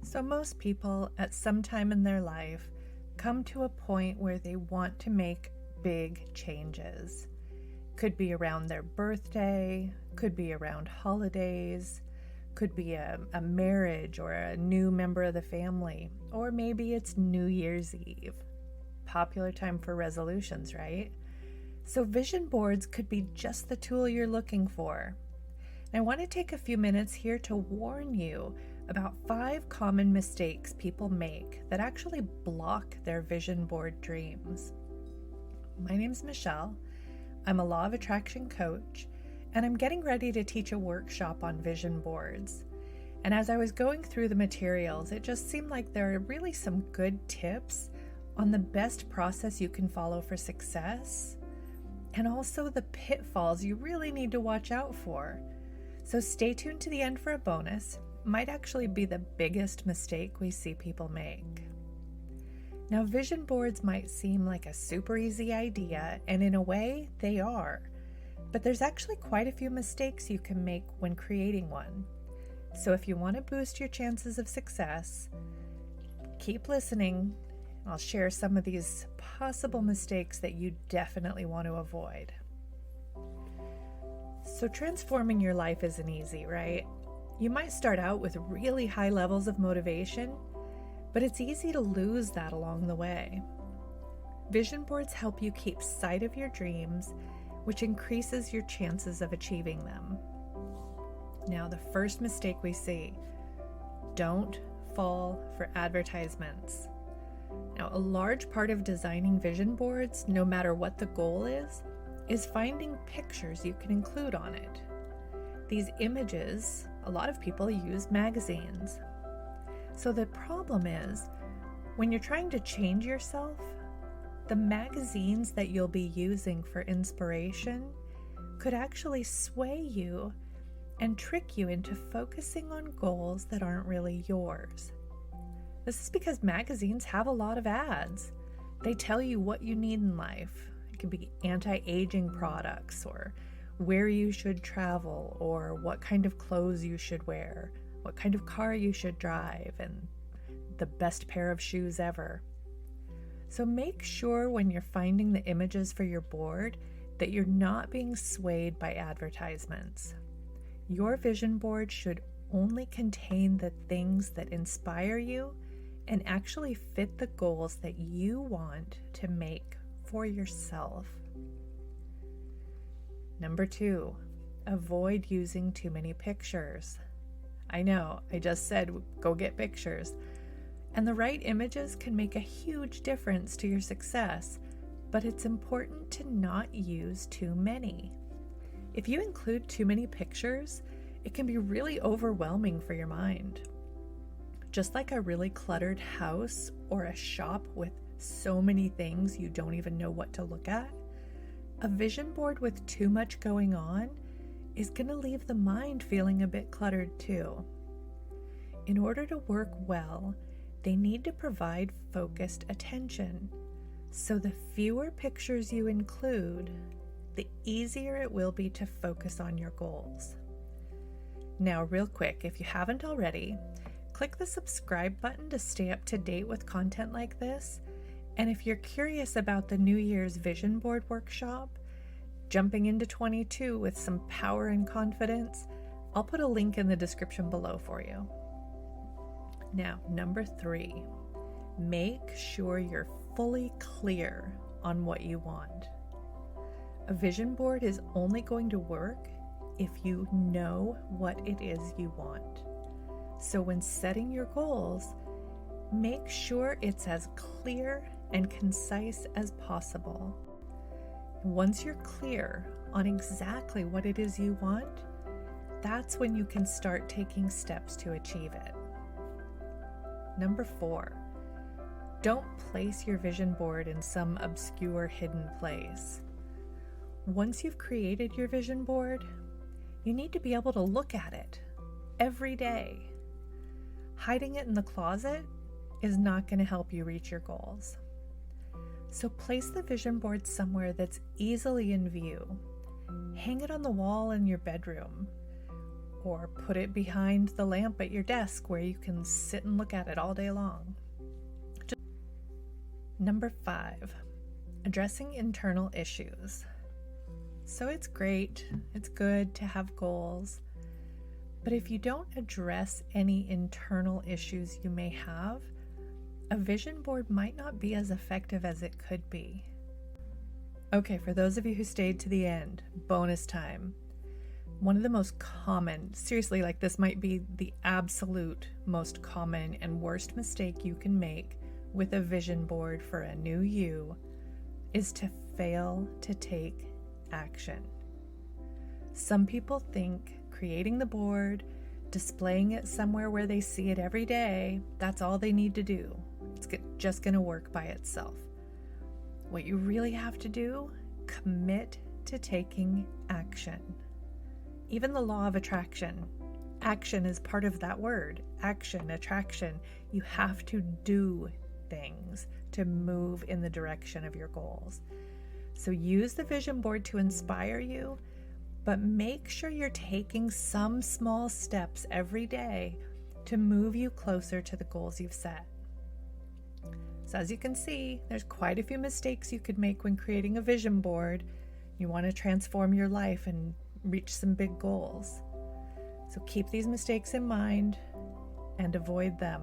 So most people at some time in their life come to a point where they want to make big changes. Could be around their birthday, could be around holidays, could be a marriage or a new member of the family, or maybe it's New Year's Eve. Popular time for resolutions, right? So vision boards could be just the tool you're looking for. And I want to take a few minutes here to warn you about 5 common mistakes people make that actually block their vision board dreams. My name's Michelle. I'm a law of attraction coach, and I'm getting ready to teach a workshop on vision boards. And as I was going through the materials, it just seemed like there are really some good tips on the best process you can follow for success, and also the pitfalls you really need to watch out for. So stay tuned to the end for a bonus. Might actually be the biggest mistake we see people make. Now, vision boards might seem like a super easy idea, and in a way, they are. But there's actually quite a few mistakes you can make when creating one. So if you want to boost your chances of success, keep listening. I'll share some of these possible mistakes that you definitely want to avoid. So transforming your life isn't easy, right? You might start out with really high levels of motivation, but it's easy to lose that along the way. Vision boards help you keep sight of your dreams, which increases your chances of achieving them. Now, the first mistake we see: don't fall for advertisements. Now, a large part of designing vision boards, no matter what the goal is finding pictures you can include on it. These images, a lot of people use magazines. So the problem is, when you're trying to change yourself, the magazines that you'll be using for inspiration could actually sway you and trick you into focusing on goals that aren't really yours. This is because magazines have a lot of ads. They tell you what you need in life. It could be anti-aging products, or where you should travel, or what kind of clothes you should wear, what kind of car you should drive, and the best pair of shoes ever. So make sure when you're finding the images for your board that you're not being swayed by advertisements. Your vision board should only contain the things that inspire you and actually fit the goals that you want to make for yourself. Number 2, avoid using too many pictures. I know, I just said go get pictures. And the right images can make a huge difference to your success, but it's important to not use too many. If you include too many pictures, it can be really overwhelming for your mind. Just like a really cluttered house or a shop with so many things you don't even know what to look at, a vision board with too much going on is going to leave the mind feeling a bit cluttered too. In order to work well, they need to provide focused attention. So the fewer pictures you include, the easier it will be to focus on your goals. Now, real quick, if you haven't already, click the subscribe button to stay up to date with content like this. And if you're curious about the New Year's Vision Board Workshop, jumping into 22 with some power and confidence, I'll put a link in the description below for you. Now, number 3, make sure you're fully clear on what you want. A vision board is only going to work if you know what it is you want. So when setting your goals, make sure it's as clear and concise as possible. Once you're clear on exactly what it is you want, that's when you can start taking steps to achieve it. Number 4, don't place your vision board in some obscure hidden place. Once you've created your vision board, you need to be able to look at it every day. Hiding it in the closet is not going to help you reach your goals. So place the vision board somewhere that's easily in view. Hang it on the wall in your bedroom, or put it behind the lamp at your desk where you can sit and look at it all day long. Number 5, addressing internal issues. So it's great, it's good to have goals, but if you don't address any internal issues you may have, a vision board might not be as effective as it could be. Okay, for those of you who stayed to the end, bonus time. One of the most common, seriously, like this might be the absolute most common and worst mistake you can make with a vision board for a new you is to fail to take action. Some people think creating the board, displaying it somewhere where they see it every day, that's all they need to do. It's just going to work by itself. What you really have to do, commit to taking action. Even the law of attraction, action is part of that word. Action, attraction. You have to do things to move in the direction of your goals. So use the vision board to inspire you, but make sure you're taking some small steps every day to move you closer to the goals you've set. So as you can see, there's quite a few mistakes you could make when creating a vision board. You want to transform your life and reach some big goals. So keep these mistakes in mind and avoid them.